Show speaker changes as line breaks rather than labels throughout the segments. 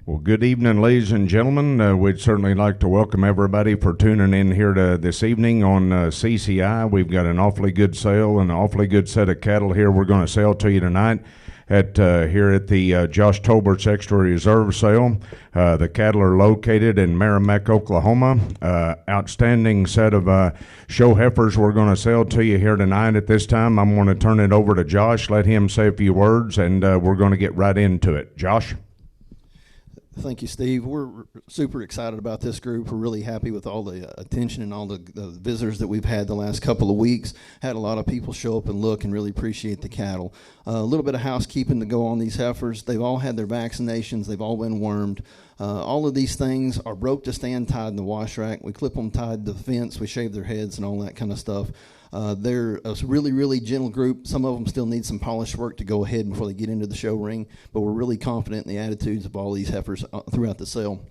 Well, good evening, ladies and gentlemen. We'd certainly like to welcome everybody for tuning in here this evening on CCI. We've got an awfully good sale and an awfully good set of cattle here we're going to sell to you tonight here at the Josh Tolberts Extra Reserve Sale. The cattle are located in Merrimack, Oklahoma. Outstanding set of show heifers we're going to sell to you here tonight. At this time, I'm going to turn it over to Josh, let him say a few words, and we're going to get right into it. Josh?
Thank you, Steve. We're super excited about this group. We're really happy with all the attention and all the visitors that we've had the last couple of weeks. Had a lot of people show up and look and really appreciate the cattle. A little bit of housekeeping to go on these heifers. They've all had their vaccinations. They've all been wormed. All of these things are broke to stand tied in the wash rack. We clip them tied to the fence. We shave their heads and all that kind of stuff. They're a really, really gentle group. Some of them still need some polished work to go ahead before they get into the show ring, but we're really confident in the attitudes of all these heifers throughout the sale.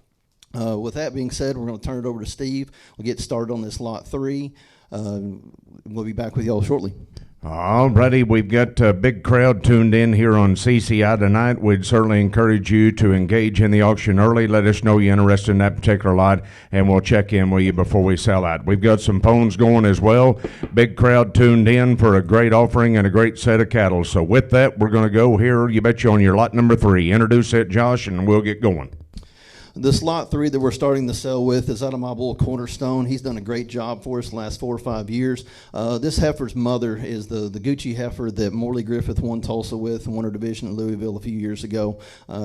With that being said, we're going to turn it over to Steve. We'll get started on this lot 3. We'll be back with y'all shortly.
All righty, we've got a big crowd tuned in here on CCI tonight. We'd certainly encourage you to engage in the auction early. Let us know you're interested in that particular lot, and we'll check in with you before we sell out. We've got some phones going as well. Big crowd tuned in for a great offering and a great set of cattle. So with that, we're going to go here, you betcha, on your lot number 3. Introduce it, Josh, and we'll get going.
This lot 3 that we're starting to sell with is out of my bull Cornerstone. He's done a great job for us the last 4 or 5 years. This heifer's mother is the Gucci heifer that Morley Griffith won Tulsa with and won her division at Louisville a few years ago.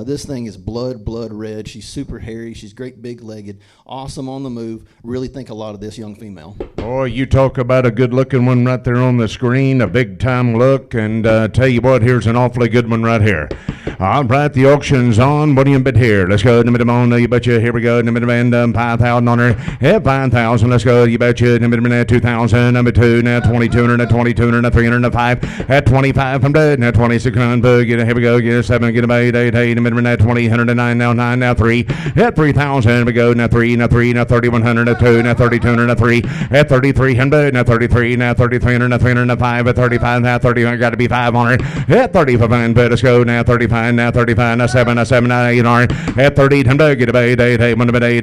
This thing is blood red. She's super hairy. She's great big-legged, awesome on the move. Really think a lot of this young female.
Boy, you talk about a good-looking one right there on the screen, a big-time look, and tell you what, here's an awfully good one right here. All right, the auction's on. What do you bet here? Let's go to the middle. You betcha. Here we go. In the middle and 5,000 on her. Yeah, 5,000. Let's go. You betcha. In the middle and 2,000. Number 2. Now 2,200. Now 2,200. Now 305. At 25 from dead. Now 2,600. Get it. Here we go. Get a 7. Get a 8. 8. 8. In the middle. Now 2,009. Now 9. Now 3. At 3,000. We go. Now 3. Now 3. Now 3,100. Now 2. Now 3,200. Now 3. At 3,300. Now 33. Now 3,300. Now 305. At 35. Now 30. Got to be 5 on her. At 35. Let's go. Now 35. Now 35. Now 7. Now 7. Now 8 on her. At 3,800. Get a 8,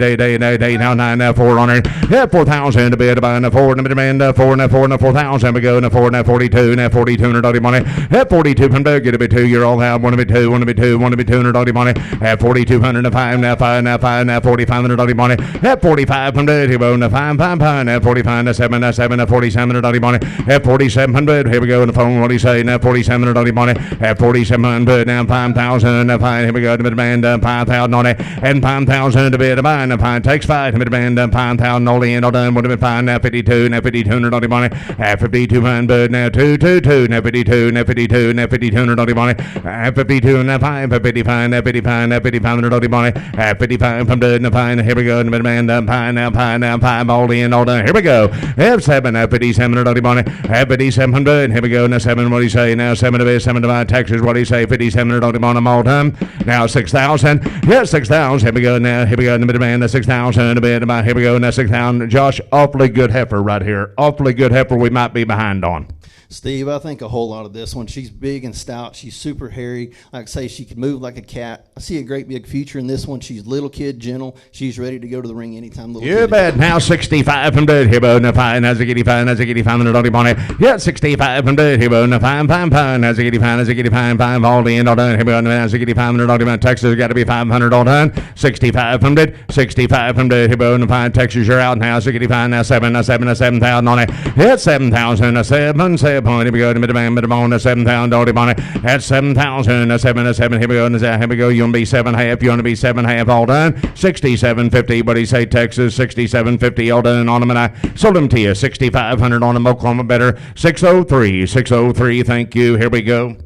8, 8, 8, now 9, now 4 on her. Yeah, 4,000 to be at about 4, and the 4, now 4, now 4,000 we go, now 4, now 42, now 4,200 money. At 42 from there, get a bit 2, you're all out, 1 to be 2, 1 to be 2, 1 to be 200 money. At 4,200 to 5, now 5, now 5, now 4,500 money. At 45 from there, here we go, now 5, 5, 5, now 45, now 7, now 7, now 4,700 money. At 4,700, here we go, on the phone, what do you say, now 4,700 money. At 4,700, now 5,000, now 5, here we go, the band, 5,000 on it, and 5,000 to be at a bind, and 5 takes 5, to be band, 5,000 all in, all done, would have been 5, now 52, now 5,200 on the money. At 5,200, now 222, now 52, now 52, now 5,200 on the money. At 52, now 5, at 55, now 55, now 5,500 on the money. At 55 from the now 5, here we go, the band, 5, now 5, now 5 all in, all done, here we go. At 7, now 5,700 on the money. At 5,700, here we go, now 7, what do you say, now 7 to be 7 to 5, Texas, what do you say, 5,700 on the money all time. Now 6,000, yeah, 6,000, here we go, now, here we go, in the middle man, 6,000 a bit about, here we go, now 6,000. Josh, awfully good heifer right here. Awfully good heifer we might be behind on.
Steve, I think a whole lot of this one. She's big and stout. She's super hairy. Like I say, she can move like a cat. I see a great big future in this one. She's little kid, gentle. She's ready to go to the ring anytime.
You bet. Now 65 from dead. Here, now 5, now 85, now 85, and the money. Yeah, 65 from dead. Here, now 5, 5, 5, now 85, now 85, 5, all in, all done. Here, now 85, and the Texas got to be 500 all done. 65 from dead. 65 from dead. Here, now 5, Texas, you're out now. 85, now 7, now 7, now 7,000 on it. Yeah, 7,000, now 7, 7. Here we go, the middle, 7,000 dollar money. At 7,000, 7, here we go, here we go. You want to be 7.5, you want to be 7.5 all done. 67.50, what do you say, Texas? 67.50 all done on them, and I sold them to you. 6,500 on them, Oklahoma better. 603, thank you. Here we go.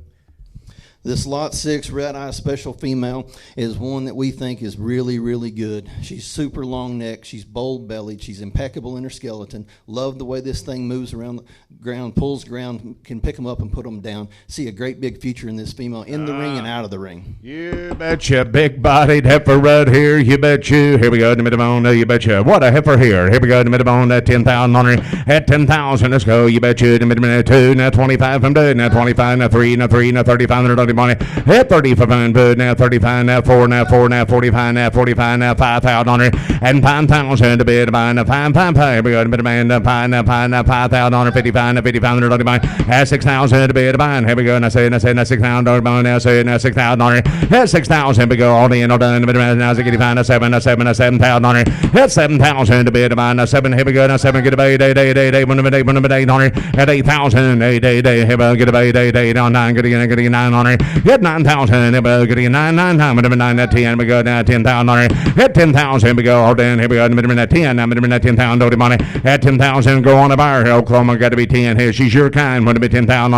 This lot 6 red eye special female is one that we think is really, really good. She's super long neck. She's bold bellied. She's impeccable in her skeleton. Love the way this thing moves around the ground, pulls ground, can pick them up and put them down. See a great big future in this female in the ring and out of the ring.
You betcha, big bodied heifer right here. You bet you. Here we go, the middle bone. You betcha. What a heifer here. Here we go, the middle bone at 10,000 on her. At 10,000, let's go. You bet you. The middle 2, now 25 from dead. Now 25, now 3, now 3, now 3,500 on dirty money. At 35, now 35, now 4, now 4, now 45, now 45, now 5,000 and 5,000 to bid by now 5, here we go, bid by now 5,000 55, now 5,500 dirty money. At 6,000 to bid by, here we go, now say, now 6,000 dirty money, now say, now 6,000 at 6,000 we go, all in, all done, now 85, now 7,000 at 7,000 to bid by now 7, here we go, now 7, get a bay, day, at 8,000, day, here we get a bay, day, on 9, getting 900, at 9,000, here we getting 9, 9 at 10, we go, now 10,000, at 10,000 we go, all in, here we go, at 10, now 10,000 dirty money, at 10,000 go on a bar, here, Oklahoma got to be 10, here, she's your kind, want to be 10,000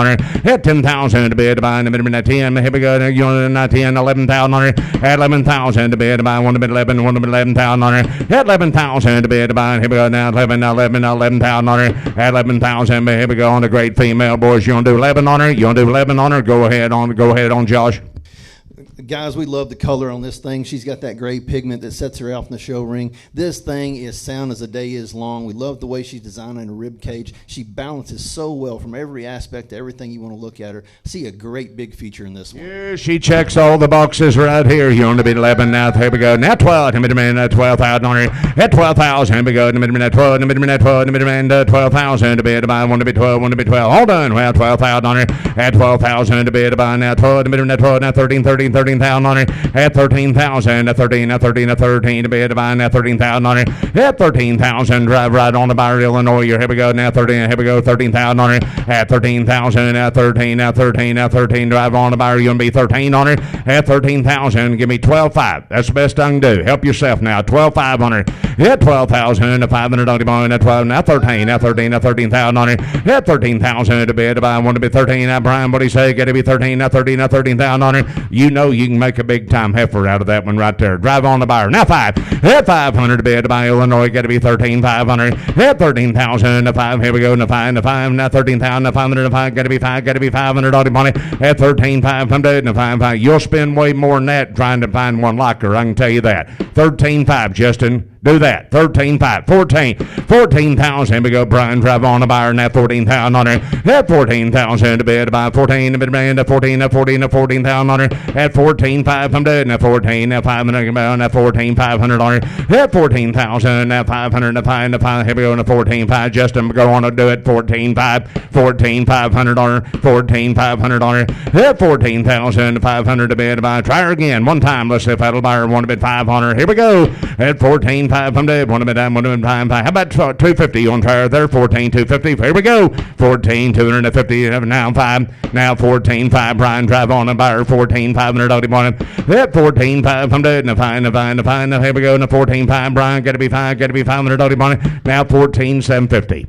at 10,000 to bid by, at 10, here we go, you know, 10, 11,000 at 11,000 to bid by, 1 to bid 11, 1 to bid 11,000 at 11,000 to bid by, here we go, now 11,000 at 11,000, here we go on the great female boys, you want to do 11 on her, you want to do 11 on her, go ahead on Josh.
Guys, we love the color on this thing. She's got that gray pigment that sets her off in the show ring. This thing is sound as a day is long. We love the way she's designing her rib cage. She balances so well from every aspect to everything you want to look at her. See a great big feature in this one.
Yeah, she checks all the boxes right here. You want to be 11 now. Here we go. Now 12. 12,000 on her. At 12,000. Here we go. 12,000 to be to buy. 1 to be 12. 1 to be 12. Hold on. Well, 12,000 on her. At 12,000 to be to buy. Now 12. 12. Now 13,000 on her. At 13,000. At 13 to be to buy. Now 13,000 on her. At 13,000. Drive right on the bar, Illinois. Here we go. Now 13. Here we go. 13,000 on her. At 13,000. At 13. At 13. At 13. Drive on the bar. You're going to be 13 on her. At 13,000. Give me 12,500. That's the best I can do. Help yourself now. 12,500 on her. At 12,000. 500 on the bone. At 12. Now 13. At 13. At 13,000 on her. At 13,000 to be to buy. 1 to be 13. Now Brian, what do you say? Got to be 13. At 13. At 13,000 on her. You know you can make a big time heifer out of that one right there. Drive on the buyer. Now 5. At 500 to be to buy. Illinois. Got to be 13,500. At 13,000. 5. Here we go. Now 5. Now 13,000. 500. 5. Got to be 5. Got to be 500 on the money. At 13,500. Now 5. You'll spend way more than that trying to find one like her. I can tell you that. 13,500, Justin. Do that. 13,500. 14,000. We go. Brian, drive on the buyer. Now 14,000 on her. At 14,000 to bid by 14 to bid by 14,000 on her. At 14,500. Now 14. Now 500. Now 14,500 on her. At 14,000. Now 500. Now 5. Here we go. Now 14,500. Justin, go on and do it. 14,500. 14,500 on her. 14,500 on her. At 14,500 to bid by. Try her again. One time. Let's see if that'll buy her. 1 to bid 500. Here we go. At 14,500. 1 to bid 1 to bid 5. How about 250 on try her there? 14,250. Here we go. 14,250. Now 5. Now 14,500. Brian, drive on and buy her. 14,500 on the morning. At 14,500. Now 5. Now here we go. Now 14,500. Brian, got to be 5. Got to be 500 on the morning. Now 14,750.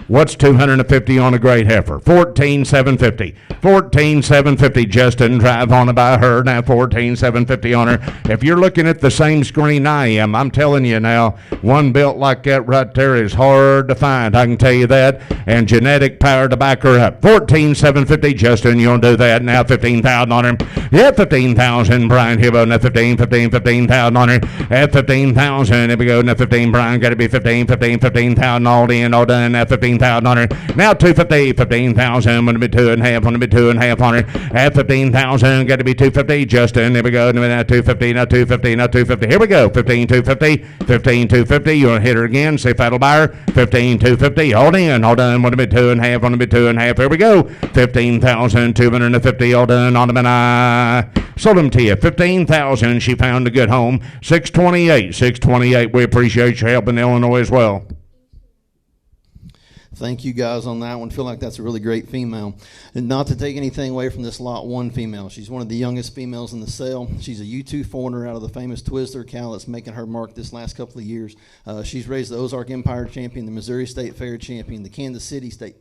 What's 250 on a great heifer? 14,750. 14,750. Justin, drive on by her. Now 14,750 on her. If you're looking at the same screen I am, I'm telling you now, one built like that right there is hard to find. I can tell you that. And genetic power to back her up. 14,750. Justin, you'll do that. Now 15,000 on her. Yeah, 15,000. Brian, here we go. Now 15,000 on her. At 15,000. Here we go. Now 15. Brian, got to be 15,000 all in, all done. Now 15,000 on her. Now 250, 15,000. Want to be 2.5. Want to be 2.5 on her. At 15,000, got to be 250. Justin, here we go. Now 250. Now 250. Now 250. Here we go. 15,250. 15,250. You want to hit her again? See if that'll buy her. 15,250. Hold in. All done. Want to be 2.5. Want to be 2.5. Here we go. 15,250. All done. On the minute. Sold them to you. 15,000. She found a good home. 628. 628. We appreciate your help in Illinois as well.
Thank you guys on that one. Feel like that's a really great female. And not to take anything away from this lot 1 female. She's one of the youngest females in the sale. She's a U2 foreigner out of the famous Twizzler cow that's making her mark this last couple of years. She's raised the Ozark Empire champion, the Missouri State Fair champion, the Kansas City State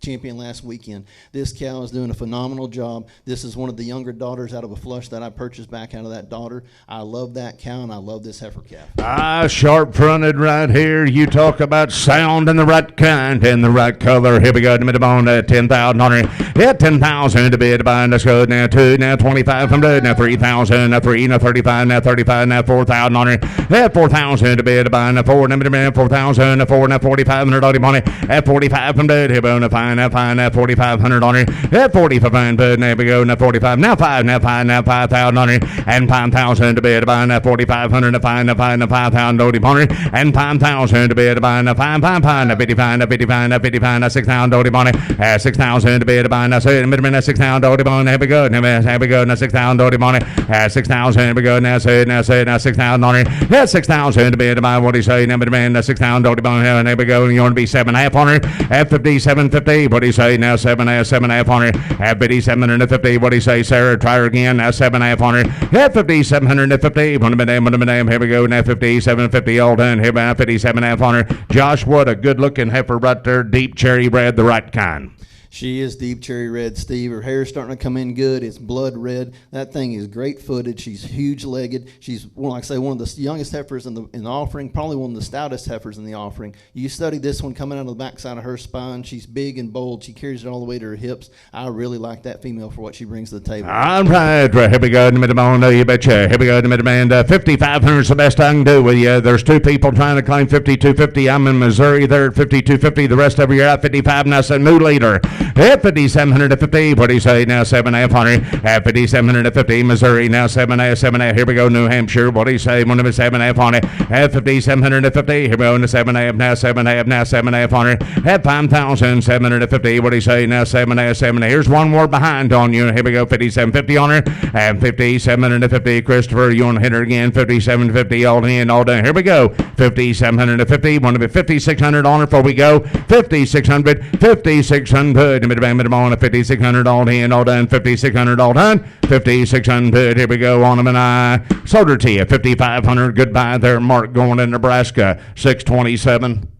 champion last weekend. This cow is doing a phenomenal job. This is one of the younger daughters out of a flush that I purchased back out of that daughter. I love that cow, and I love this heifer calf.
Sharp fronted right here. You talk about sound and the right kind and the right color. Here we go to mid-bone at 10,000 on her. Yeah, 10,000 to bid by. Let's go now 2, now 2,500, now 3,000, now 3, now 35, now 35, now 4,000 on her. Yeah, 4,000 to bid by. Now 4, now 4,000, now 4, now 4,500 on the money. At 4,500, here we go now 5. fine, now fine, now 4,500 on her. At 45, but there we go, now 45, now 5, now 5, now 5,000 on her. And 5,000 to bid, buying now 4,500, now 5, now 5, now 5,000 on her. And 5,000 to bid, buying now 5, now 55, now 55, now 55, now 6,000 on her. 6,000 to bid, buying now 6,000 on her. Here we go, here we go, now 6,000 on her. 6,000, here we go, now 6,000 on her. Yeah, 6,000 to bid, buying what do you say, now 6,000 on her. And here we go, you want to be 7.5 on her. At 57.50, what do you say, now 7.5 on her. At 57.50, what do you say, Sarah, try her again, now 7.5 on her. At 57.50, one minute, here we go, now 57.50, all done, here by 57.5 on her. Josh, what a good looking heifer right there, deep cherry red, the right kind.
She is deep cherry red, Steve. Her hair's starting to come in good. It's blood red. That thing is great footed. She's huge legged. She's, well, like I say, one of the youngest heifers in the offering, probably one of the stoutest heifers in the offering. You study this one coming out of the backside of her spine. She's big and bold. She carries it all the way to her hips. I really like that female for what she brings to the table.
All right, here we go in the middle. Oh, you betcha. Here we go in the middle, man. 5,500 is the best I can do with you. There's two people trying to claim 5,250. I'm in Missouri. They're at 5,250. The rest of you are at 55. Now, it's a new leader. At 5,750, what do you say now? 7,500. At 5,750, Missouri now 7,500. Here we go, New Hampshire. What do you say? 7,500. At 5,750, here we go, into 7,500 now 7,500 now 7,500. At 5,750, what do you say now? 7,500. Here's one more behind on you. Here we go, 5,750 on her. At 5,750, Christopher, you want to hit her again? 5,750, all in, all done. Here we go, 5,750. Want to be 5,600 on her before we go. 5,600, 5,600. On a 5,600 all in, all done, 5,600 all done, 5,600, here we go, on them and I. Sold her to you, 5,500, goodbye there, Mark, going to Nebraska, 627.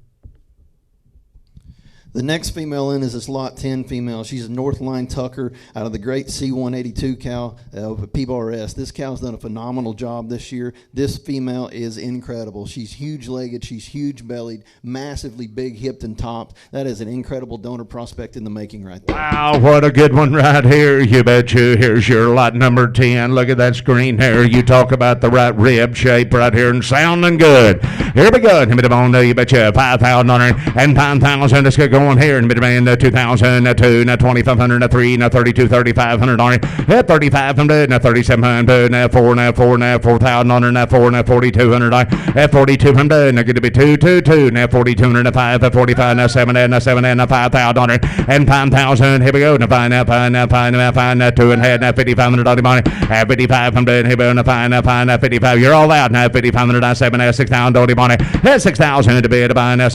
The next female in is this Lot 10 female. She's a Northline Tucker out of the great C182 cow of PBRS. This cow's done a phenomenal job this year. This female is incredible. She's huge-legged. She's huge-bellied, massively big-hipped and topped. That is an incredible donor prospect in the making right there.
Wow, what a good one right here. You bet you. Here's your lot number 10. Look at that screen here. You talk about the right rib shape right here and sounding good. Here we go. You bet you. 5,000 on her and 5,000. Let's get going here in the mid-band, 2,000, 2, 2,500, 3, 32, 3,500 on it, 3,500, 3,700, 4, 4,000 on it, 4, 4,200 on it, 4,200, going to be 2, 4,200, 5, 45, 7, 5,000 on it, and 5,000, here we go, 5, 2 and head, 5,500 on it, 5,500, here we go, 5, 55, you're all out now, 5,500, 7, 6,000 on it, 6,000 to be at a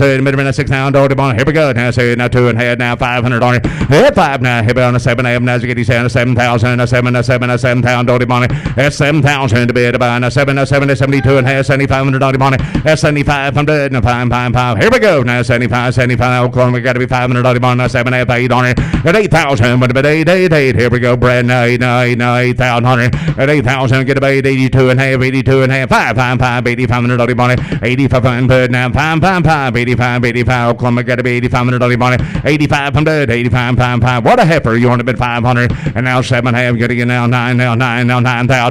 6,000 on it, here we go, now, now 2 and head, now 500 on it. Hit 5 now. Hit on a 7 AM. Now you get 7,000, 7,000 on it. That's 7,000 to be at a 72 and head, 7,500 on it. That's 7,500 and 5. Here we go. Now 75. Oklahoma got to be 500 on it. 7 8 on it. At 8,000, but 8. Here we go. Brad, now 8,000 on it. At 8,000, get about 82 and half, 5, 8,500 on it. 8,500 now 5, 85. Oklahoma got to be 8,500 on it. 8,500, 85. What a heifer. You want to bid 500. And now 7 half. Getting it now 9,000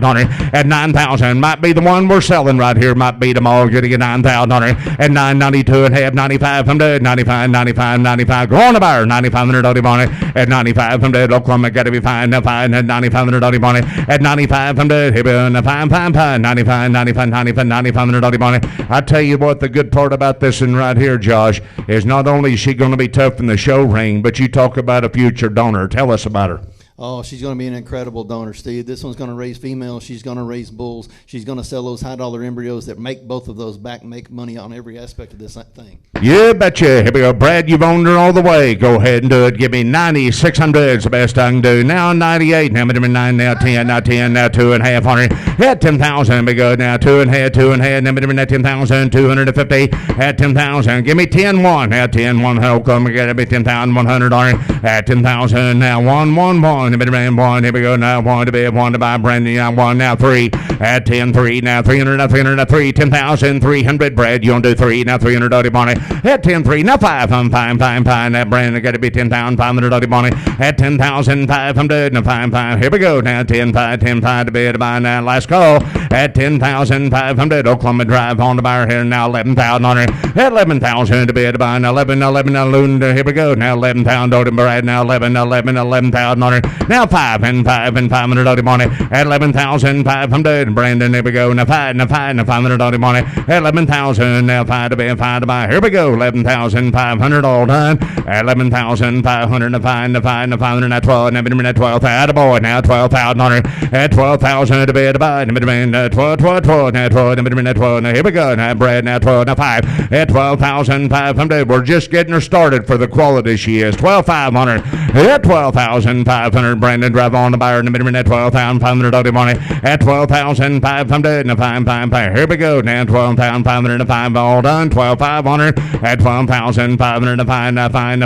on it. At 9,000. Might be the one we're selling right here. Might beat them all. Getting it 9,000 on it. At 992 and half. 9,500. 95. Go on the buyer. 9,500 on it. At 9,500. Oklahoma got to be fine. 9,500 on it. At 9,500. Here we go. 5. 9,500 on it. I tell you what, the good part about this one right here, Josh, is not only is she going to be tough in the show ring, but you talk about a future donor. Tell us about her.
Oh, she's going to be an incredible donor, Steve. This one's going to raise females. She's going to raise bulls. She's going to sell those high-dollar embryos that make both of those back, make money on every aspect of this thing.
You betcha. Here we go. Brad, you've owned her all the way. Go ahead and do it. Give me 9,600. It's the best I can do. Now 98. Now 9, now 10, now 10, now 2 and a half on her. At 10,000. We go now 2 and head. Now 10,000, 250. At 10,000. Give me 10-1. At 10-1. Oklahoma got to be 10,100 on her. At 10,000. Now 1. one, the man, one, here we go, now one to be, one to buy, Brandon, now one, now three, at 10, three, now 300, now 300, now three, 10,300, Brad, you want to do three, now 300, Dottie Bonnie, at 10, three, now five, I'm fine, that Brandon, got to be 10,500, Dottie Bonnie, at 10,500, now fine, here we go, now 10, 5, to be to buy, now last call, at 10,500, Oklahoma Drive on the buyer here, now 11,000 on her, at 11,000 to be to buy, now 11, now Loon, here we go, now 11,000, Dottie Brad, now 11,000 on her, now 5 and 500 Dottie Bonnie, at 11,500, Brandon, here we go, now 500 Dottie Bonnie, at 11,000, now 5 to be, 5 to buy, here we go, 11,500 all done, at 11,500, now 500, now 12, now 12, attaboy, now 12,000 on her, at 12,000 to be to buy, now 12, now here we go, now Brad, now 12, now 5, at 12,500, we're just getting her started for the quality she is, 12,500, at 12,500, Brandon, drive on the buyer, now 12,500, Dottie Bonnie, at 12,500, now 5, here we go, now 12,500, now 5, all done, 12,500, at 12,500, now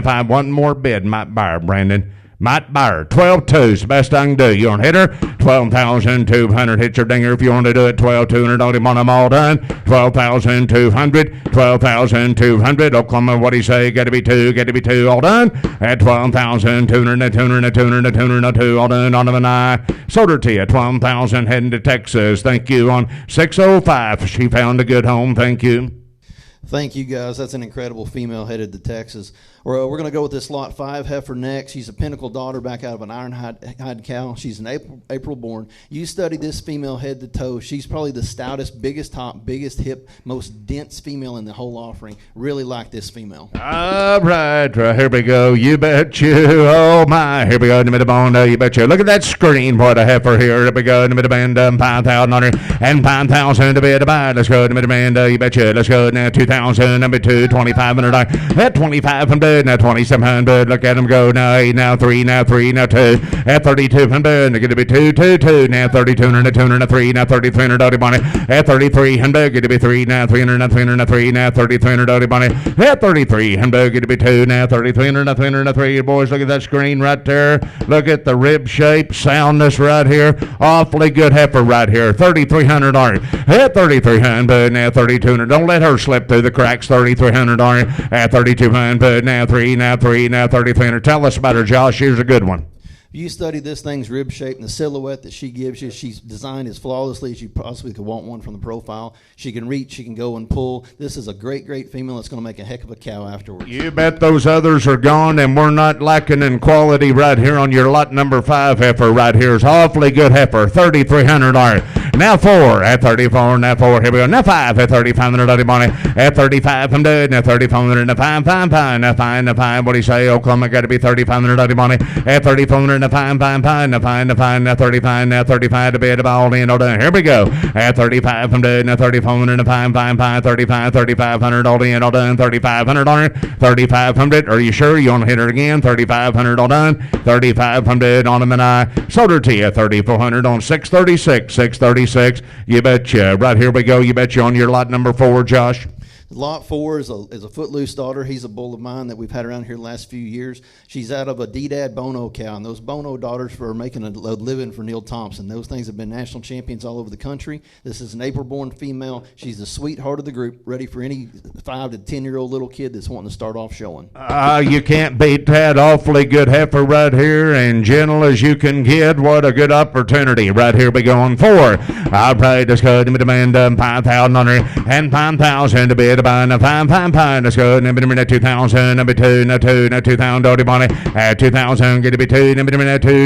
5, one more bid, might buyer, Brandon. Might buy her. 12-2's the best I can do. You want to hit her? 12,200. Hit your dinger if you want to do it. 12,200. Don't even want them all done. 12,200. 12,200. Oklahoma, what do you say? Got to be two. All done. At 12,200. 200. All done. On to the eye. Sold her to you. 12,000. Heading to Texas. Thank you. On 605. She found a good home. Thank you.
Thank you, guys. That's an incredible female headed to Texas. We're going to go with this Lot 5 heifer next. She's a pinnacle daughter back out of an ironhide cow. She's an April born. You study this female head to toe. She's probably the stoutest, biggest top, biggest hip, most dense female in the whole offering. Really like this female.
All right, here we go. You bet you. Oh, my. Here we go in the middle bone. You bet you. Look at that screen. What a heifer here. Here we go in the middle band. 5,000 on her. And 5,000 to be to buy. Let's go in the middle band. You bet you. Let's go now. 2,000. Number 2. 2,500. At 2,500. Now 2,700. Look at them go. Now 8. Now 3. Now 3. Now 2. At 3,200. They're going to be 2. Now 3,200. 200. 3. Now 3,300. Dottie Bonnie. At 3,300. Going to be 3. Now 300. Now 300. Now 3. Now 3,300. Dottie Bonnie. At 3,300. Going to be 2. Now 3,300. Now 300. Now 3. Boys, look at that screen right there. Look at the rib shape, soundness right here. Awfully good heifer right here. 3,300 on her. At 3,300. Now 3,200. Don't let her slip through the cracks. 3,300 on her. At 3,200. Now 3. Now 3. Now 3,300. Tell us about her, Josh. Here's a good one.
You study this thing's rib shape and the silhouette that she gives you. She's designed as flawlessly as you possibly could want one from the profile. She can reach, she can go and pull. This is a great female that's going to make a heck of a cow afterwards.
You bet those others are gone, and we're not lacking in quality right here on your lot number 5 heifer right here. It's awfully good heifer, 3,300 are. Now 4 at 34, now 4, here we go. Now 5 at 3,500, Dottie Bonnie. At 3,500, now 3,400, now 5, now 5, what do you say? Oklahoma got to be 3,500, Dottie Bonnie. At 3,400, now 5, now 35, now 35 to be at the ball in, all done. Here we go. At 3,500, now 3,400, now 5, 3,500, all in, all done. 3,500 on her, 3,500. Are you sure you want to hit her again? 3,500, all done. 3,500 on them and I. Sold her to you, 3,400 on 636. You betcha. Right here we go. You betcha on your lot number 4, Josh.
Lot 4 is a footloose daughter. He's a bull of mine that we've had around here the last few years. She's out of a D-Dad Bono cow, and those Bono daughters are making a living for Neil Thompson. Those things have been national champions all over the country. This is an April-born female. She's the sweetheart of the group, ready for any 5 to 10-year-old little kid that's wanting to start off showing.
You can't beat that. Awfully good heifer right here, and gentle as you can get. What a good opportunity. Right here we go on 4. All right, let's go to demand 5,000 on her, and 5,000 to bid. Now 5, let's go. Number 2,000, number 2, now 2,000, Dottie Bonnie. At 2,000, get to be 2, number 2, now 2,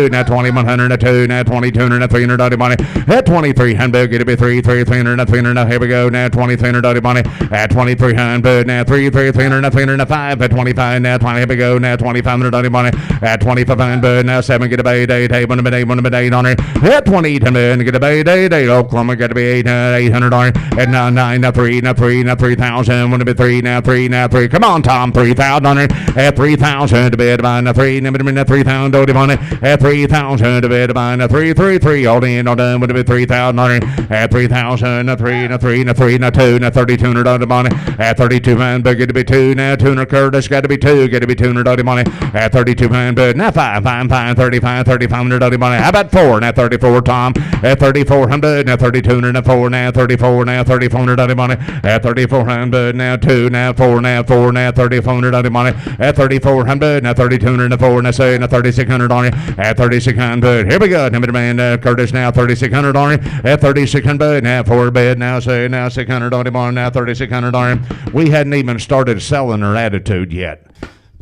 now 2,100, now 2, now 2,200, now 300, Dottie Bonnie. At 2,300, get to be 300, now 300, now here we go. Now 2,300, Dottie Bonnie. At 2,300, now 300, now 300, now 5, at 25, now 20, here we go. Now 2,500, Dottie Bonnie. At 2,500, now 7, get a bay, 8, one number 8 on her. At 2,800, get a bay, 8, Oklahoma, got to be 800 on her. At 9, now 3, now 3. 3, now 3,000, want to be 3, now 3, now 3. Come on, Tom, 3,000 on it. At 3,000 to bed by now 3, now 3,000, don't want it. At 3,000 to bed by now 3, 3, 3, all in, all done, want to be 3,000 on it. At 3,000, now 3, now 3, now 3, now 2, now 3,200 on it. At 32 pound, but get to be 2, now 200 Curtis, got to be 2, get to be 200 on it. At 32 pound, but now 5, 35, 3,500 on it. How about 4, now 34, Tom. At 3,400, now 3,200, now 4, now 34, now 3,400 on it. At 3,400, now 2, now 4, now 4, now 3,400 on it. At 3,400, now 3,200, now 4, now 7, now 3,600 on it. At 3,600, here we go. Number man, Curtis, now 3,600 on it. At 3,600, now 4 bed, now say, now 600 on him on, now 3,600 on him. We hadn't even started selling her attitude yet.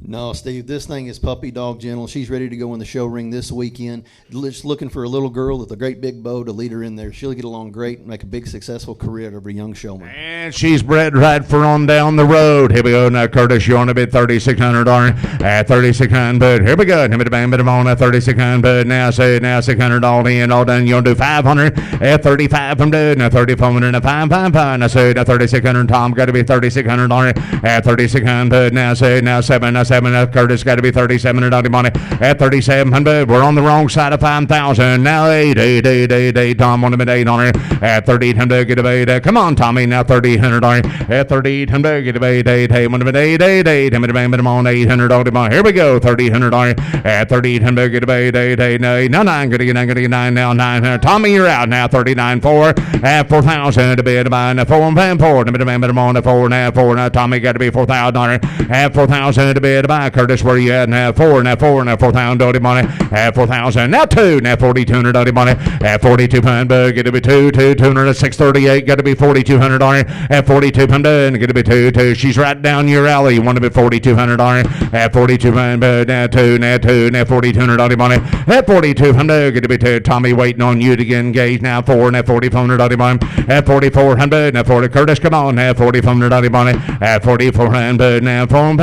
No, Steve, this thing is puppy dog gentle. She's ready to go in the show ring this weekend. Just looking for a little girl with a great big bow to lead her in there. She'll get along great and make a big successful career out of her young showman.
And she's bred right for on down the road. Here we go now, Curtis. You want to bid 3,600 on her at 3,600. Here we go. Bid on at 3,600. Now say now 600 all in, all done. You want to do 500 at 3,500. Now 3,400 now 5. Now say now 3,600. Tom got to be 3,600 on it at 3,600. Now say now 7. Now 7. Curtis got to be 3,700 on him on it at 3,700. We're on the wrong side of 5,000. Now 8. Tom want to bid 8 on her at 3,800. Get a bid. Come on, Tommy. Now 3,800 on her at 3,800. Get a bid 8. Hey, want to bid 8. I'm on 800 on him on. Here we go. 3,800 on her at 3,800. Get a bid 8. No 9. Gonna get 9 now 900. Tommy, you're out now. 39.4 at 4,000 to bid by 4 and 4. I'm on 4 now 4. Now Tommy got to be 4,000 on her at 4,000 to bid by Curtis. Where you at now? 4 now 4,000 on him on it at 4,000. Now 2 now 4,200 on him on it at 42 but get to be 200 at 638. Got to be 4,200 on it at 4,200. Get to be 2. She's right down your alley. You want to be 4,200 on it at 4,200. But now 2 now 4,200 on him on it at 4,200. Get to be 2. Tommy waiting on you to get engaged now. 4 now 4,400 on him on at 4,400. Now 40 Curtis, come on now 4,400 on him on it at 4,400. Now 4 on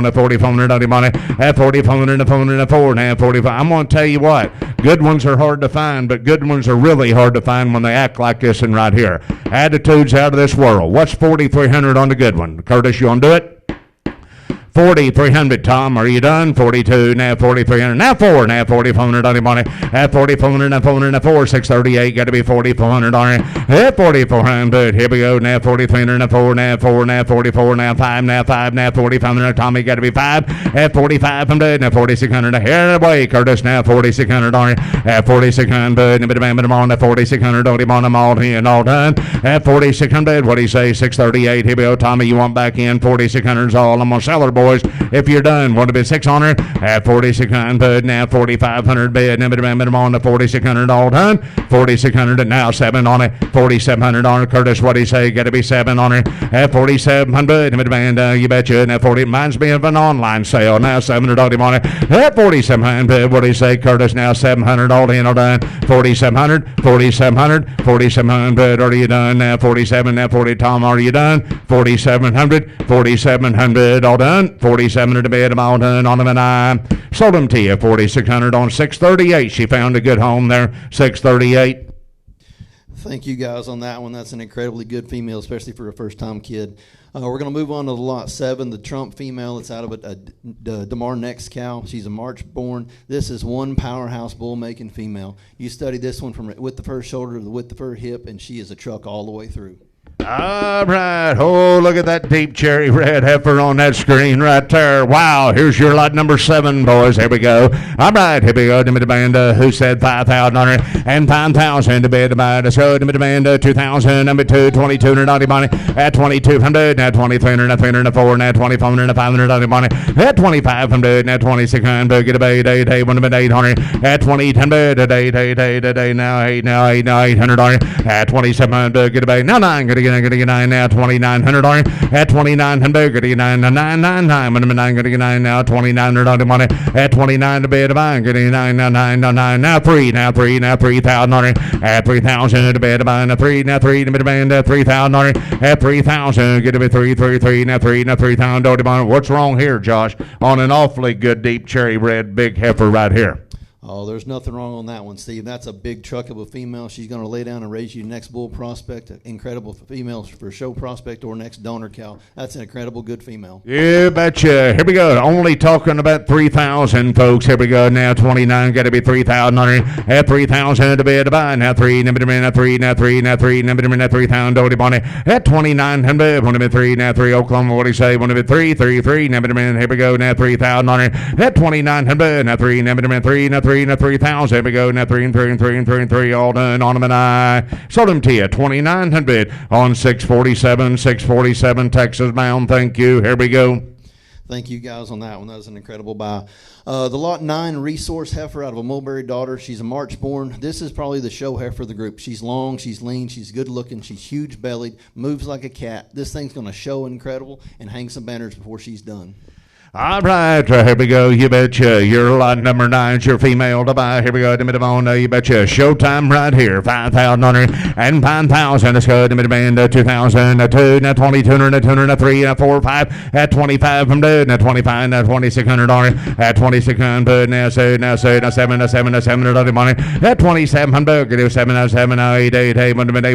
the 4,400 on him on it at 4,400 and 4 now 45. I'm going to tell you what, good ones are hard to find, but good ones are really hard to find when they act like this and right here. Attitudes out of this world. What's 4,300 on the good one? Curtis, you want to do it? 4,300, Tom, are you done? 42, now 4,300, now 4, now 4,400 on him on it. At 4,400, now 400, now 4, 638, got to be 4,400 on it. At 4,400, here we go, now 4,300, now 4, now 4, now 44, now 5, now 5, now 4,500, Tommy got to be 5. At 4,500, now 4,600, now here away, Curtis, now 4,600 on it. At 4,600, I'm on the 4,600 on him on them all in, all done. At 4,600, what do you say, 638, here we go, Tommy, you want back in, 4,600's all, I'm going to sell her, boys. If you're done, want to bid 600 at 4,600, now 4,500 bid, I'm on the 4,600 all done. 4,600 and now 7 on it. 4,700 on it. Curtis, what do you say? Got to be 7 on it at 4,700. You betcha. Now 40 reminds me of an online sale. Now 700 on him on it at 4,700. What do you say, Curtis? Now 700 all in, all done. 4,700, 4,700, 4,700. Are you done? Now 47. Now 40. Tom, are you done? 4,700, 4,700 all done. 4,700 to bid, I'm all done on them, and I sold them to you. 4,600 on 638. She found a good home there. 638.
Thank you guys on that one. That's an incredibly good female, especially for a first-time kid. We're going to move on to lot 7, the Trump female. It's out of a DeMar Next cow. She's a March born. This is one powerhouse bull-making female. You study this one from with the fur shoulder to the with the fur hip, and she is a truck all the way through.
All right. Oh, look at that deep cherry red heifer on that screen right there. Wow. Here's your lot number 7, boys. Here we go. All right. Here we go. To demand who said 5,000 on it and 5,000 to bid about us. Go to demand 2,000. Number 2, 2,200 on money at 2,200. Now 2,300. Now 304. Now 2,400. Now 500 on money at 2,500. Now 2,600. Get a bait. 8. 1 minute 800 at 2,800. 8. Now 800 on it at 2,700. Get a bait. Now 9. Get a 9 now 2,900 on it at 2,900. Get a 9 999. 9 get a 9 now 2,900 on the money at 29 to bed. Getting 9 now 9 now 3 now 3,000 on it at 3,000 to bed. Now 3 now 3 to bed 3,000 on it at 3,000. Get to be 3 now 3,000 on it. What's wrong here, Josh? On an awfully good deep cherry red big heifer right here.
Oh, there's nothing wrong on that one, Steve. That's a big truck of a female. She's going to lay down and raise you next bull prospect. Incredible female for show prospect or next donor cow. That's an incredible good female.
You betcha. Here we go. Only talking about 3,000, folks. Here we go. Now 29. Got to be 3,000 at 3,000 to bid to buy. Now 3. Now 3. Now 3. Now 3. Now 3,000. Doty Bonnie at 2,900. One of it 3. Now 3. Oklahoma. What do you say? One of it 3. 3. 3. Now here we go. Now 3,000 at 2,900. Now 3. Now 3. Now 3. Now 3,000. Here we go. Now 3 and 3 and 3 and 3 and 3. All done on them and I sold them to you. 2,900 on 647. 647 Texas bound. Thank you. Here we go.
Thank you guys on that one. That was an incredible buy. The Lot 9 resource heifer out of a Mulberry daughter. She's a March born. This is probably the show heifer of the group. She's long, she's lean, she's good looking, she's huge bellied, moves like a cat. This thing's going to show incredible and hang some banners before she's done.
All right, here we go. You betcha. Your lot number 9 is your female to buy. Here we go. You betcha. Showtime right here. 5,000 and 5,000. Let's go. 2,000. 2. Now 2,200. 200. 3. 4. 5. At 25 from good. Now 25. Now 2,600. At 2,600. Now 7. Now 7. Money. At 2,700. Get a 7. 7. 8. 8. 8. 800.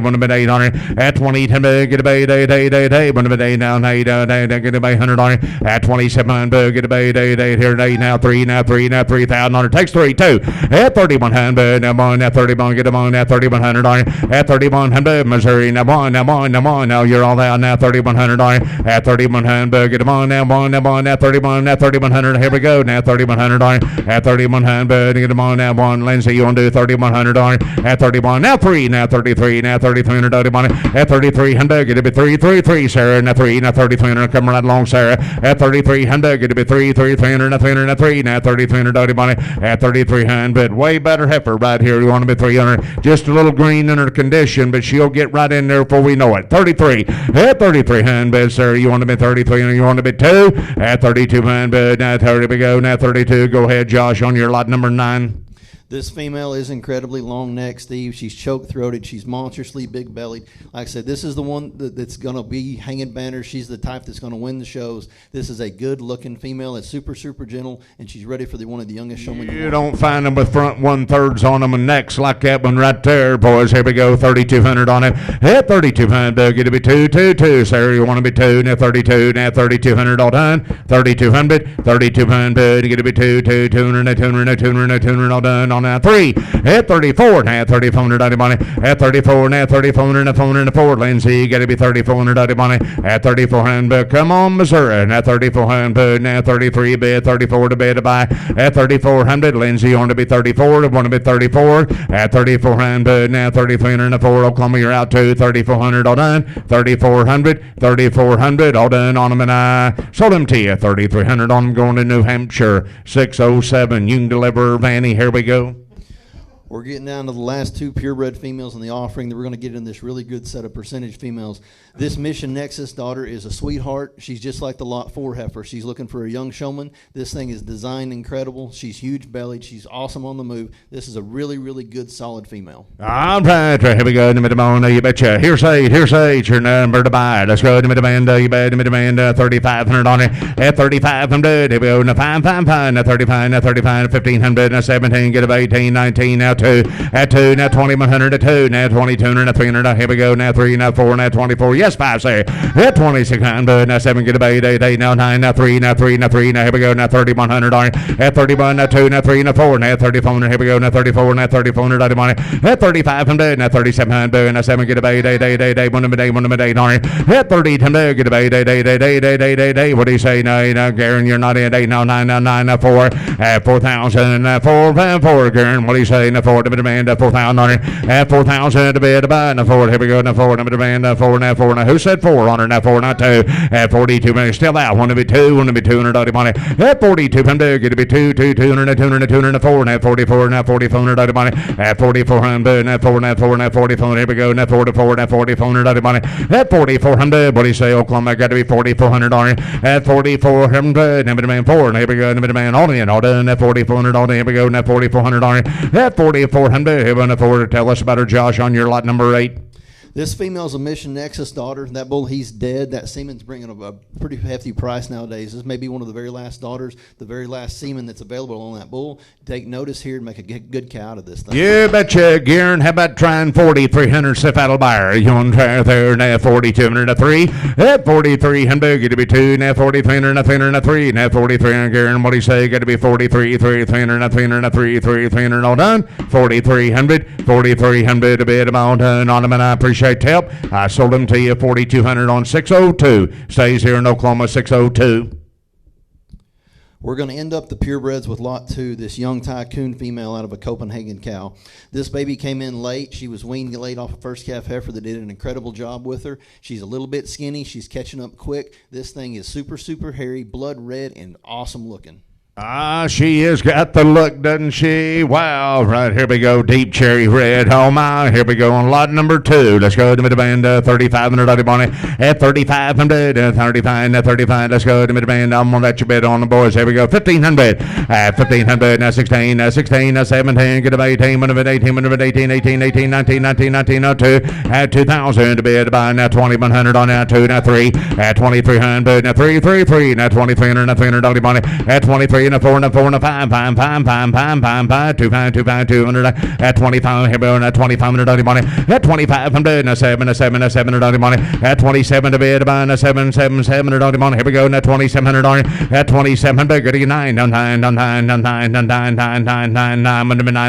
At 20. Get a 8. 8. 8. 8. 8. 8. Now 8. Get a 800. At 27. Get a bait, 8 here, 8 now, 3 now, 3 now, 3,000 takes 3, 2 at 3,100, now 1 at 31, get them on at 3,100 at 3,100, Missouri, now 1, now you're all out now, 3,100 at 3,100, get them on now, 1 at 31, at 3,100, here we go, now 3,100 at 3,100, get them on now, 1, Lindsay, you want to do 3,100 at 31, now 3, now 33, now 3,300, at 3,300, get it be 3, Sarah, now 3, now 3,300, come right along, Sarah, at 3,300, get to be 300, now 303, now 3,300 Doty Bonnie at 3,300. Way better heifer right here. You want to be 300. Just a little green in her condition, but she'll get right in there before we know it. 33 at 3,300, sir. You want to be 33, you want to be 2 at 3,200. Now 30 we go. Now 32. Go ahead, Josh, on your lot number 9.
This female is incredibly long neck, Steve. She's choke-throated. She's monstrously big-bellied. Like I said, this is the one that's going to be hanging banners. She's the type that's going to win the shows. This is a good-looking female that's super, super gentle, and she's ready for one of the youngest showmen.
You don't find them with front 1/3s on them and necks like that one right there, boys. Here we go, 3,200 on it. At 3,200, get to be 2, Sarah. You want to be 2, now 32, now 3,200 all done. 3,200, 3,200, get to be 200 all done. On now 3 at 34, now 3,400 money at 34, now 3,400, Lindsay, got to be 3,400 money at 3,400. Come on, Missouri, now 3,400, now 33 bid, 34 to bid to buy at 3,400. Lindsay, you want to be 34, want to be 34 at 3,400, now 3,304. Oklahoma, you're out to 3,400 all done. 3,400 all done on them, and I sold them to you. 3,300 on them going to New Hampshire. 607. You can deliver, Vanny. Here we go.
We're getting down to the last 2 purebred females in the offering that we're going to get in this really good set of percentage females. This Mission Nexus daughter is a sweetheart. She's just like the Lot 4 heifer. She's looking for a young showman. This thing is designed incredible. She's huge bellied. She's awesome on the move. This is a really, really good, solid female.
All right, here we go. You betcha. Here's 8, your number to buy. Let's go. You bet 3,500 on it. At 3,500, here we go. Now 5, now 35, now 35, 1,500, now 17, get about 18, 19, now 2, at 2, now 2,100 at 2, now 2,200, now 300, here we go. Now 3, now 4, now 24. Yes, 5, say. At 2,600, now 7, get about 8, now 9, now 3, now 3, now 3, now here we go. Now 3,100 on it. At 31, now 2, now 3, now 4, now 3,400, here we go. Now 34, now 3,400 on it. At 3,500, now 3,700, now 7, get about 8, 1 minute on it. At 3,200, get about 8. What do you say? No, Garen, you're not in 8, now 9, now 9, now 4, at 4,000, 4, Garen, what do you say? Now 4, to demand, 4,000 on it. At 4,000 to bid, to buy, now 4, here we go. Now 4, number demand, 4, now 4, now who said 4 on it? Now 4, not 2, at 42 minutes, still out, want to be 2, want to be 200 money. At 4200, get to be 200, 204, now 44, now 4,400 money. At 4,400, now 4, now 4, now 4,400, here we go. Now 44, now 4,400 money. At 4,400, what do you say, Oklahoma? Got to be 4,400 on it. At 4,400, number demand 4, now here we go. Number demand all in, all done. At 4,400 on it, here we go. Now 4,400 on it. At 4,400, here we go. Tell us about her, Josh, on your lot number 8.
This female's a Mission Nexus daughter. That bull, he's dead. That semen's bringing a pretty hefty price nowadays. This may be one of the very last daughters, the very last semen that's available on that bull. Take notice here and make a good cow out of this thing.
You betcha, Gearin. How about trying 4,300 Cephalo buyer? You want to try there now 4,200 a 3. At 4,300, get to be 2. Now 4,300 a 300 a 3. Now 4,300, Gearin. What do you say? Got to be 43, 300 a 300 a 3, 300 all done. 4,300 a bit about done on them, and I appreciate help. I sold them to you 4,200 on 602. Stays here in Oklahoma 602.
We're going to end up the purebreds with lot 2, this young tycoon female out of a Copenhagen cow. This baby came in late. She was weaned late off a first calf heifer that did an incredible job with her. She's a little bit skinny. She's catching up quick. This thing is super hairy, blood red, and awesome looking.
She has got the look, doesn't she? Wow. Right, here we go. Deep cherry red. Oh, my. Here we go on lot number 2. Let's go to mid-band, 3,500 at 3,500, 35. Let's go to mid-band. I'm going to let you bet on the boys. Here we go. 1,500. 1,500. Now 16. 17. Get about 18. 18. 19. 02. At 2,000 to bid by now 2,100 on now 2. Now 3. At 2,300. Now 3. Now 2,300. Now 300 money. At 23. And a 4 and a 5. 200 at 25. Here we go. At 2,500 money. At 2,500. And a 700 money. At 27 to bid by a 700 money. Here we go. At 2,700. At 2,700. Good to 9 to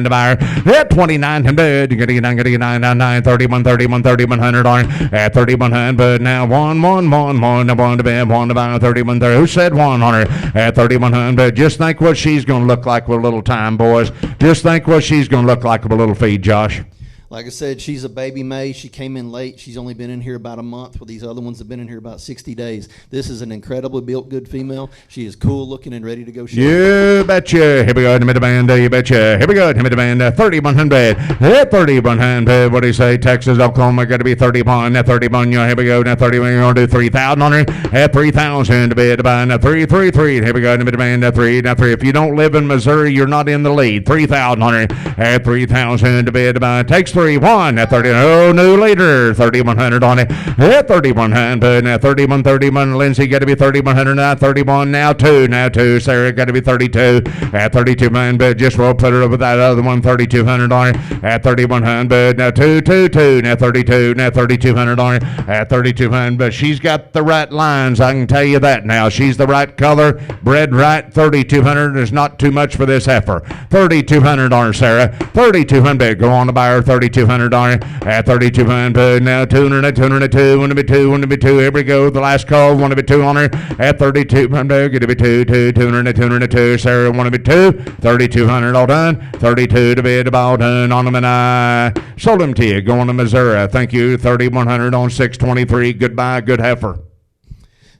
buyer. At 2,900. Good to 9. 3,100 at 3,100. Now 1 to bid. 1 to buy. 3,100. Who said 100? At 3,100. Just think what she's going to look like with a little time, boys. Just think what she's going to look like with a little feed, Josh.
Like I said, she's a baby May. She came in late. She's only been in here about a month, where these other ones have been in here about 60 days. This is an incredibly built good female. She is cool looking and ready to go show.
You betcha. Here we go to mid-band. You betcha. Here we go to mid-band. 3,100. At 3,100. What do you say? Texas, Oklahoma, got to be 31. At 31. Here we go. Now 31. You're going to do 3,000 on her. At 3,000 to bid by now 333. Here we go to mid-band. 3. Now 3. If you don't live in Missouri, you're not in the lead. 3,000 on her. At 3,000 to bid by. Takes 3-1 at 30. Oh, new leader. 3,100 on it. At 3,100. Now 31. Lindsay got to be 3,100. Now 31. Now 2. Sarah got to be 32. At 32 man, but just we'll put her up with that other one. 3,200 on it. At 3,100. Now 2. Now 32. Now 3,200 on it. At 3,200. But she's got the right lines. I can tell you that now. She's the right color. Bred right. 3,200 is not too much for this heifer. 3,200 on her, Sarah. 3,200. Go on to buy her. 3,200 on it. At 3,200. Now 200. 202. Want to be 2. Here we go. The last call. Want to be 2 on her. At 3,200. Get to be 2. 202. Sarah want to be 2. 3,200 all done. 32 to bid all done on them, and I sold them to you. Going to Missouri. Thank you. 3,100 on 623. Goodbye. Good heifer.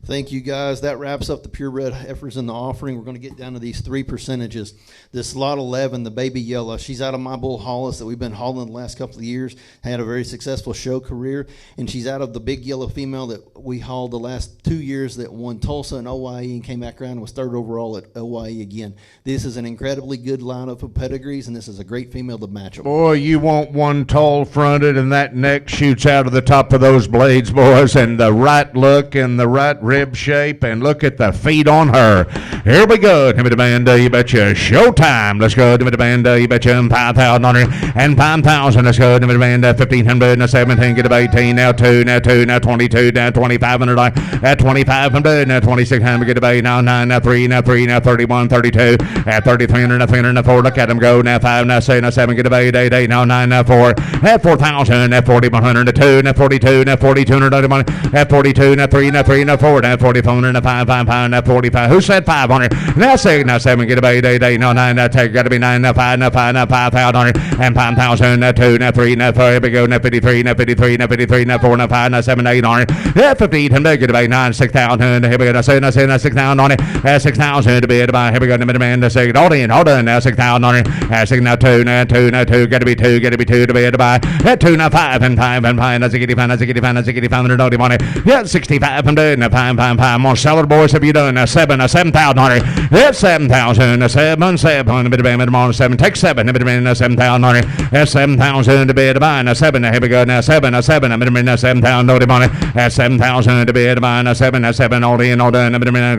Thank you, guys. That wraps up the purebred heifers in the offering. We're going to get down to these 3 percentages. This lot 11, the baby yellow, she's out of my bull Hollis that we've been hauling the last couple of years. Had a very successful show career, and she's out of the big yellow female that we hauled the last 2 years that won Tulsa and OYE and came back around and was 3rd overall at OYE again. This is an incredibly good lineup of pedigrees, and this is a great female to match them.
Boy, you want one tall fronted, and that neck shoots out of the top of those blades, boys, and the right look and the right rib shape, and look at the feet on her. Here we go. Give me the band, you betcha. Showtime. Let's go. Give me the band, you betcha. 5,000 on her. And 5,000. Let's go. Give me the band, 1,500. Now 17. Get about 18. Now 2. Now 22. Now 2,500. At 2,500. Now 2,600. Get about now 9. Now 3. Now 31. 32. At 3,300. Now 300. Now 4. Look at them go. Now 5. Now 6. Now 7. Get about 8. Now 9. Now 4. At 4,000. Now 4,100. Now 2. Now 42. Now 4,200. At 42. Now 3. Now 3. Now 4. Now 4,400. Now 5. Now 45. Who said 500? Now 6. Now 7. Get about 8. Now 9. Now 10. Got to be 9. Now 5. Now 5,000. And 5,000. Now 2. Now 3. Now 4. Here we go. Now 53. Now 53. Now 53. Now 4. Now 5. Now 7. 8 on it. Now 1,500. Get about 9. 6,000. Here we go. Now 6. Now 6,000 on it. 6,000 to be at about. Here we go. Now demand. Now 6. All in. All done. Now 6,000 on it. 6. Now 2. Now 2. Now 2. Got to be 2. Got to be 2 to be at about. At 2. Now 5. And 5. And 5. Now 65. Now 65. Now 65. Now 90 on it. Yeah, 65. And 5. I'm gonna sell it, boys. Have you done 7? 7,000 on 7,000. That's 7,000. 7 bit of band on 7. Take 7 bit of band 7,000. That's 7,000 to be at a 7. Here we go now 7 bit of band 7,000 money. That's 7,000 to be at a 7 all in all done.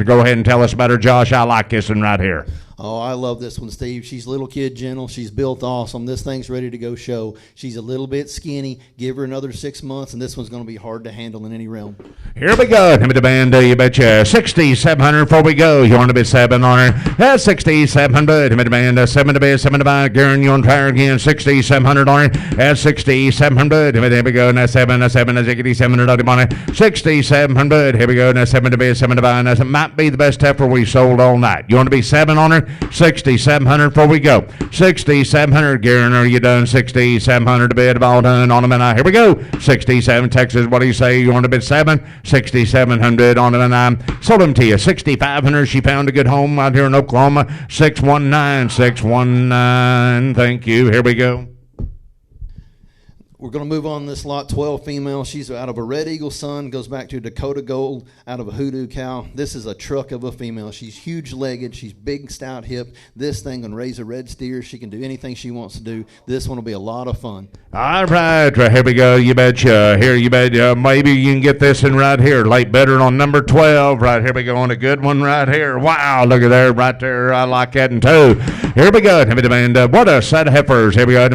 Go ahead and tell us about her, Josh. I like kissing right here.
Oh, I love this one, Steve. She's little kid gentle. She's built awesome. This thing's ready to go show. She's a little bit skinny. Give her another 6 months, and this one's going to be hard to handle in any realm.
Here we go. Give me the band, you betcha. 6,700 before we go. You want to bid 7 on her? That's 6,700. Give me the band, 7 to bid, 7 to buy. Garen, you want to try her again? 6,700 on her. That's 6,700. Here we go. Now 7, 6,700 on her. 6,700. Here we go. Now 7 to bid, 7 to buy. Now it might be the best heifer we sold all night. You want to be 7 on her? 6,700 before we go. 6,700. Garen, are you done? 6,700 to bid. All done on them. And here we go. 67 Texas. What do you say? You want to bid 7? 6,700 on them. And I sold them to you. 6,500. She found a good home out here in Oklahoma. 619. 619. Thank you. Here we go.
We're going to move on this lot 12 female. She's out of a Red Eagle Sun, goes back to Dakota Gold out of a Hoodoo cow. This is a truck of a female. She's huge-legged. She's big, stout hip. This thing can raise a red steer. She can do anything she wants to do. This one will be a lot of fun.
All right, here we go. You betcha. Here, you bet. Maybe you can get this in right here. Late better on number 12. Right here we go on a good one right here. Wow, look at there, right there. I like that in two. Here we go. What a set of heifers. Here we go.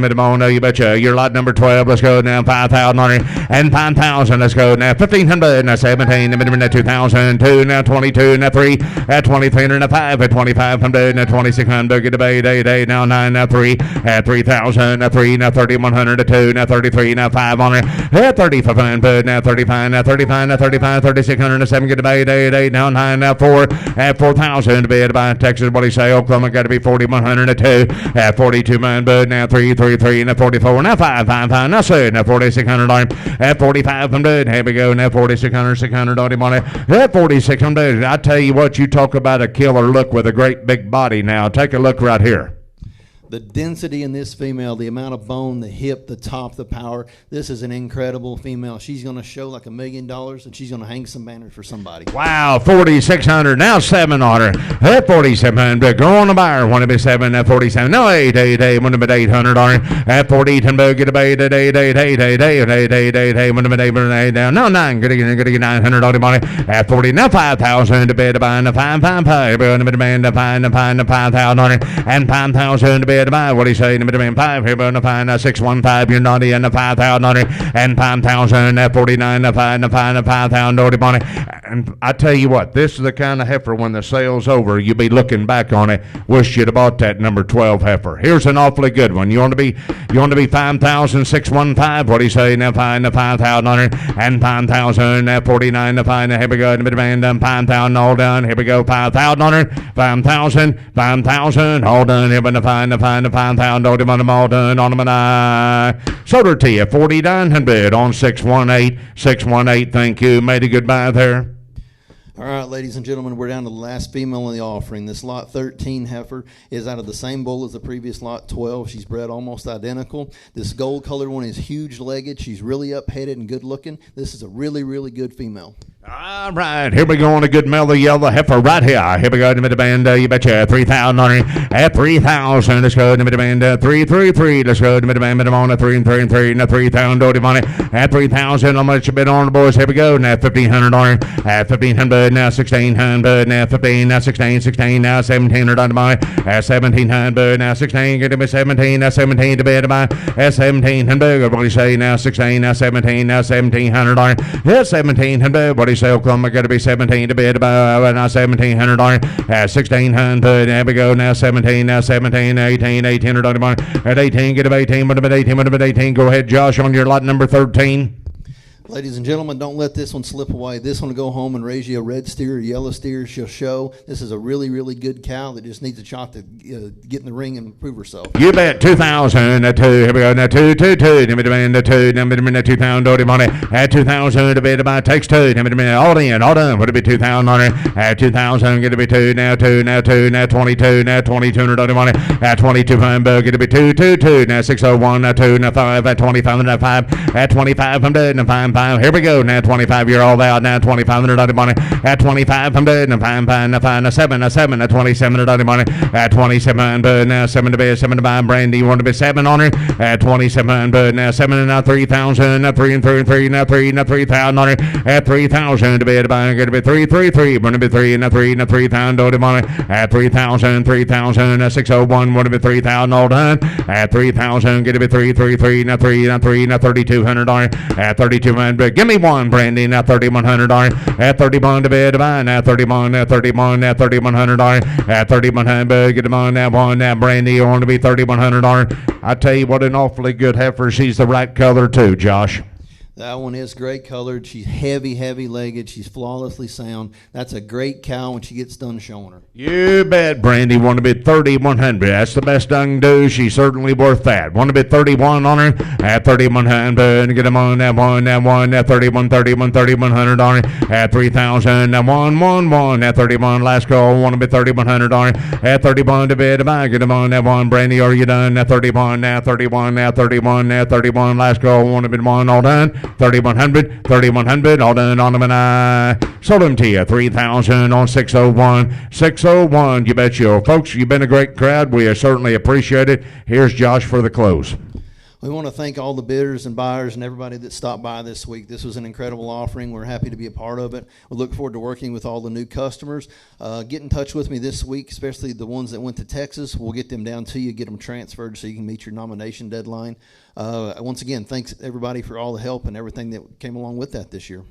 You betcha. Your lot number 12. Let's go now. 5,000 on it. And 5,000. Let's go now. 1,500. Now 17. Now 2,002. Now 22. Now 3. At 23. Now 5. At 2,500. Now 2,600. Get a bay. Now 9. Now 3. At 3,000. Now 3. Now 3,100. Now 2. Now 33. Now 5 on it. At 3,500. Now 35. Now 35. Now 35. 3,600. Now 7. Get a bay. Now 9. Now 4. At 4,000 to be at by Texas. What do you say? Oklahoma got to be 4,100. Now 2. At 42 man. But now 3. Now 44. Now 5. Now 6. Now 4,600 on it. At 4,500. Here we go. Now 4,600. 600 on him on it. At 4,600. I tell you what, you talk about a killer look with a great big body. Now take a look right here.
The density in this female, the amount of bone, the hip, the top, the power. This is an incredible female. She's going to show like $1 million, and she's going to hang some banners for somebody.
Wow, 4,600. Now 7 on her. At 4,700. Go on the buyer. Want to be 7 at 47. No, 8. Want to be 800 on her. At 4,800. Get a bay. 8. Want to be 8 down. No, 9. Get 900 on it. At 40. Now 5,000 to bid. Buying the 5. Going to be demand the 5,000 on it. And 5,000 to bid. What do you say? 5 here, but 615. You're naughty and 5,000 on it, and 5,000 at 49. 5,000 on it. And I tell you what, this is the kind of heifer when the sale's over, you'll be looking back on it. Wish you'd have bought that number 12 heifer. Here's an awfully good one. You want to be 5,000 615. What do you say? Now 5,000 on it, and 5,000 at 49. Here we go. 5,000 all done. Here we go. 5,000 on it. 5,000 all done. Here we go. 5,000 all done on them, and I sold her to you 4,900 on 618. 618. Thank you. Made a good buy there.
All right, ladies and gentlemen, we're down to the last female in the offering. This lot 13 heifer is out of the same bull as the previous lot 12. She's bred almost identical. This gold colored one is huge-legged. She's really up-headed and good-looking. This is a really, really good female.
All right, here we go on a good mellow yellow heifer right here. Here we go to the band. You betcha 3,000 on it. At 3,000, let's go to the band. 333. Let's go to the band. On a 3 and 3. Now 3,000 on it. At 3,000, how much you bid on the boys? Here we go. Now 1,500 on it. At 1,500. Now 1,600. Now 15. Now 16. 16. Now 1,700 on the buy. At 1,700. Now 16. Get to 17. Now 17 to bid to buy. At 1,700. What do you say? Now 16. Now 17. Now 1,700 on it. At 1,700. What do you say? Oklahoma got to be 17 to bid about now 1,700 on it. At 1,600. There we go. Now 17. Now 17. 18. 1,800 on it. At 18. Get to 18. What about 18? What about 18? Go ahead, Josh, on your lot number 13.
Ladies and gentlemen, don't let this one slip away. This one will go home and raise you a red steer or yellow steer. She'll show. This is a really, really good cow that just needs a shot to get in the ring and prove herself.
You bet. 2,000 at 2. Here we go. Now 2. Give me demand at 2. Now 2,000 on it. At 2,000 to bid about takes 2. Now all in, all done. Would it be 2,000 on it? At 2,000, get to be 2. Now 2. Now 2. Now 22. Now 2,200 on it. At 2,200, get to be 2. Now 601. Now 2. Now 5. At 2,500. Now 5. At 2,500. Now 5. 25. Here we go. Now 25-year-old out. Now 2,500 dirty money. At 25, I'm dead. And fine. A 7, at 27 dirty money. At 27, but now 7 to bid, 7 to buy. Brandy, you want to be 7 on her? At 27, but now 7 and now 3,000. Now 3 and 3 and 3. Now 3, now 3,000 on her. At 3,000 to bid, buy. Going to be 3, 3, 3. Going to be 3 and now 3, now 3,000 dirty money. At 3,000, 3,000. 601. Want to be 3,000 all done. At 3,000, going to be 3, 3, 3. Now 3, now 3, now 3,200 on her. At 3,200, give me one, Brandy. Now 3,100 on her. At 31 to bid, buy. Now 31, now 31, now 3,100 on her. At 3,100, get them on that one. Now Brandy, you want to be 3,100 on her. I tell you what, an awfully good heifer. She's the right color too, Josh.
That one is great colored. She's heavy legged. She's flawlessly sound. That's a great cow when she gets done showing her.
You bet, Brandy. Want to bid 3,100. That's the best I can do. She's certainly worth that. Want to bid 31 on her at 3,100. Get them on that one, that 31, 3,100 on her at 3,000. That 1, at 31. Last call. Want to bid 3,100 on her at 31 to bid. Get them on that one, Brandy. Are you done? At 31, now 31, now 31, now 31. Last call. Want to bid one, all done. 3,100, all done on them, and I sold them to you. 3,000 on 601. 601, you bet you. Folks, you've been a great crowd. We certainly appreciate it. Here's Josh for the close.
We want to thank all the bidders and buyers and everybody that stopped by this week. This was an incredible offering. We're happy to be a part of it. We look forward to working with all the new customers. Get in touch with me this week, especially the ones that went to Texas. We'll get them down to you, get them transferred so you can meet your nomination deadline. Once again, thanks everybody for all the help and everything that came along with that this year.